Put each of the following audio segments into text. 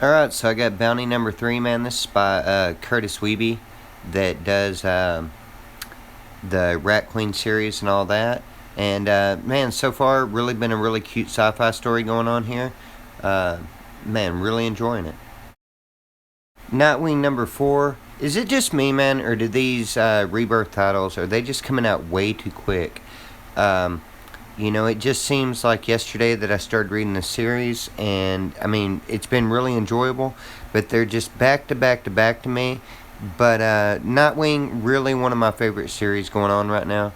Alright, so I got Bounty number 3, man. This is by Curtis Wiebe that does the Rat Queen series and all that. And man, so far, really been a really cute sci-fi story going on here. Man, really enjoying it. Nightwing number 4. Is it just me, man, or do these rebirth titles, are they just coming out way too quick? Um, it just seems like yesterday that I started reading the series, and I mean, it's been really enjoyable, but they're just back to back to back to me. But Nightwing, really one of my favorite series going on right now.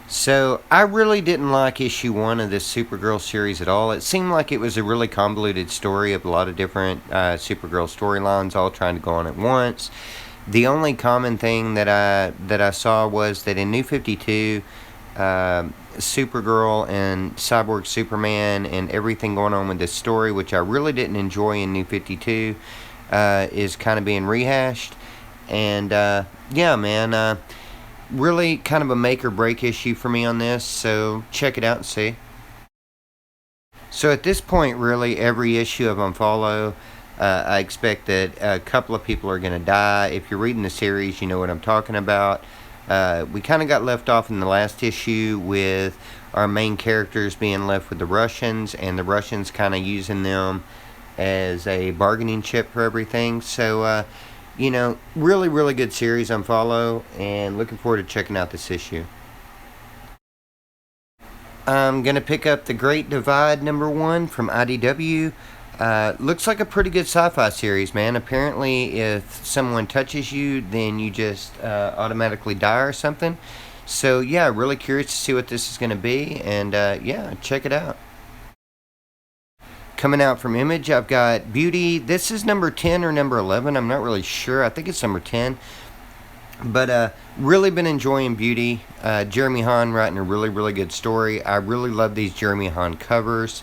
So, I really didn't like issue 1 of this Supergirl series at all. It seemed like it was a really convoluted story of a lot of different Supergirl storylines all trying to go on at once. The only common thing that I saw was that in New 52, Supergirl and Cyborg Superman and everything going on with this story, which I really didn't enjoy in New 52, is kind of being rehashed. And yeah, man, really kind of a make or break issue for me on this, so check it out and see. So at this point, really, every issue of Unfollow, I expect that a couple of people are going to die. If you're reading the series, you know what I'm talking about. We kind of got left off in the last issue with our main characters being left with the Russians, and the Russians kind of using them as a bargaining chip for everything. So, really, really good series Unfollow, and looking forward to checking out this issue. I'm going to pick up The Great Divide number 1 from IDW. Looks like a pretty good sci-fi series, man. Apparently, if someone touches you, then you just automatically die or something. So, yeah, really curious to see what this is going to be. And, yeah, check it out. Coming out from Image, I've got Beauty. This is number 10 or number 11. I'm not really sure. I think it's number 10. But really been enjoying Beauty. Jeremy Hahn writing a really, really good story. I really love these Jeremy Hahn covers.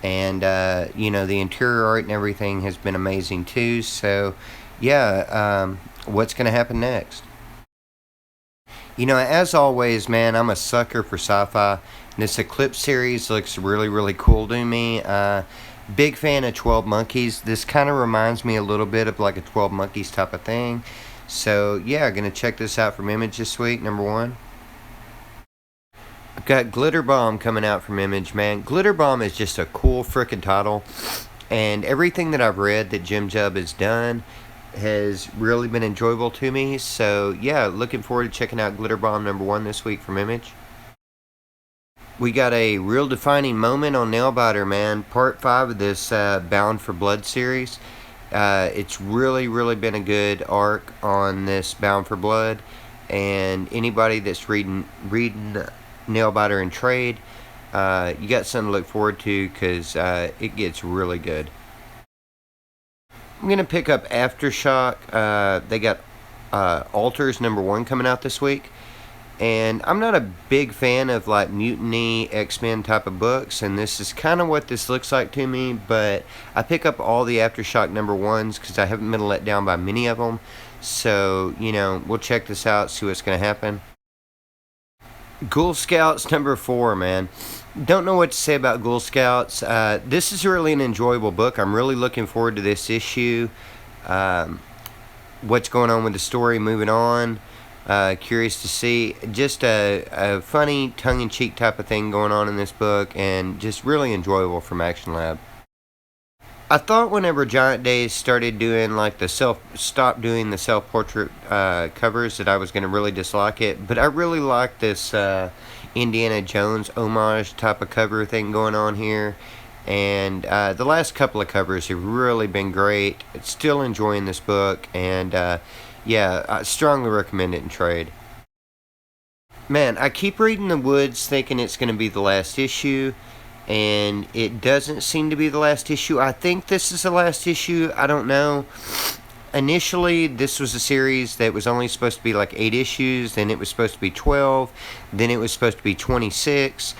And, the interior art and everything has been amazing too. So, yeah, what's going to happen next? As always, man, I'm a sucker for sci-fi. This Eclipse series looks really, really cool to me. Big fan of 12 Monkeys. This kind of reminds me a little bit of like a 12 Monkeys type of thing. So, yeah, going to check this out from Image this week, number 1. I've got Glitter Bomb coming out from Image, man. Glitter Bomb is just a cool frickin' title. And everything that I've read that Jim Zub has done has really been enjoyable to me. So, yeah, looking forward to checking out Glitter Bomb number 1 this week from Image. We got a real defining moment on Nailbiter, man. Part 5 of this Bound for Blood series. It's really, really been a good arc on this Bound for Blood. And anybody that's reading Nailbiter in trade, you got something to look forward to because it gets really good. I'm going to pick up Aftershock. They got Alters number 1 coming out this week. And I'm not a big fan of like mutiny X-Men type of books, and this is kind of what this looks like to me, but I pick up all the Aftershock number 1s because I haven't been let down by many of them. So, we'll check this out, see what's going to happen. Ghoul Scouts number 4, man. Don't know what to say about Ghoul Scouts. This is really an enjoyable book. I'm really looking forward to this issue. What's going on with the story moving on. Curious to see. Just a funny, tongue-in-cheek type of thing going on in this book, and just really enjoyable from Action Lab. I thought whenever Giant Days started doing like stopped doing the self-portrait covers that I was going to really dislike it, but I really like this Indiana Jones homage type of cover thing going on here, and the last couple of covers have really been great. Still enjoying this book, and yeah, I strongly recommend it in trade. Man, I keep reading The Woods thinking it's going to be the last issue, and it doesn't seem to be the last issue. I think this is the last issue. I don't know. Initially, this was a series that was only supposed to be like 8 issues, then it was supposed to be 12, then it was supposed to be 26,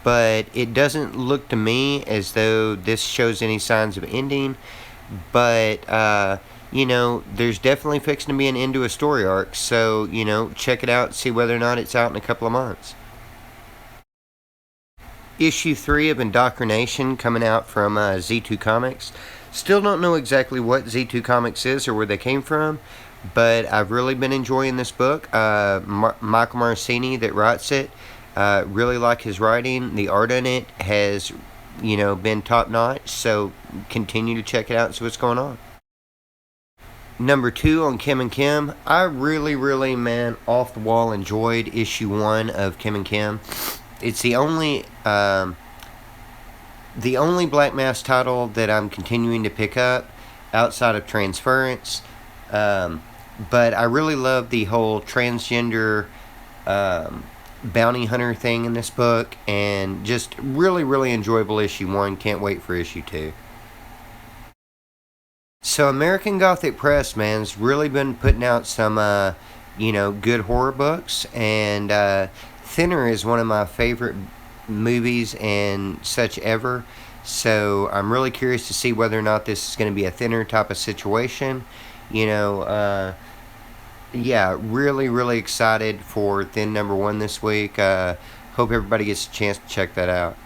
but it doesn't look to me as though this shows any signs of ending, but, there's definitely fixing to be an end to a story arc, so, check it out and see whether or not it's out in a couple of months. issue 3 of Indoctrination coming out from Z2 Comics. Still don't know exactly what Z2 Comics is or where they came from, but I've really been enjoying this book. Michael Marcini that writes it, really like his writing. The art in it has, been top notch, so continue to check it out and see what's going on. Number 2 on Kim and Kim. I really, man, off the wall enjoyed issue 1 of Kim and Kim. It's the only Black Mask title that I'm continuing to pick up outside of Transference. But I really love the whole transgender bounty hunter thing in this book, and just really enjoyable issue 1. Can't wait for issue 2. So American Gothic Press, man, has really been putting out some, good horror books, and Thinner is one of my favorite movies and such ever. So I'm really curious to see whether or not this is going to be a Thinner type of situation. Yeah, really excited for Thin number 1 this week. Hope everybody gets a chance to check that out.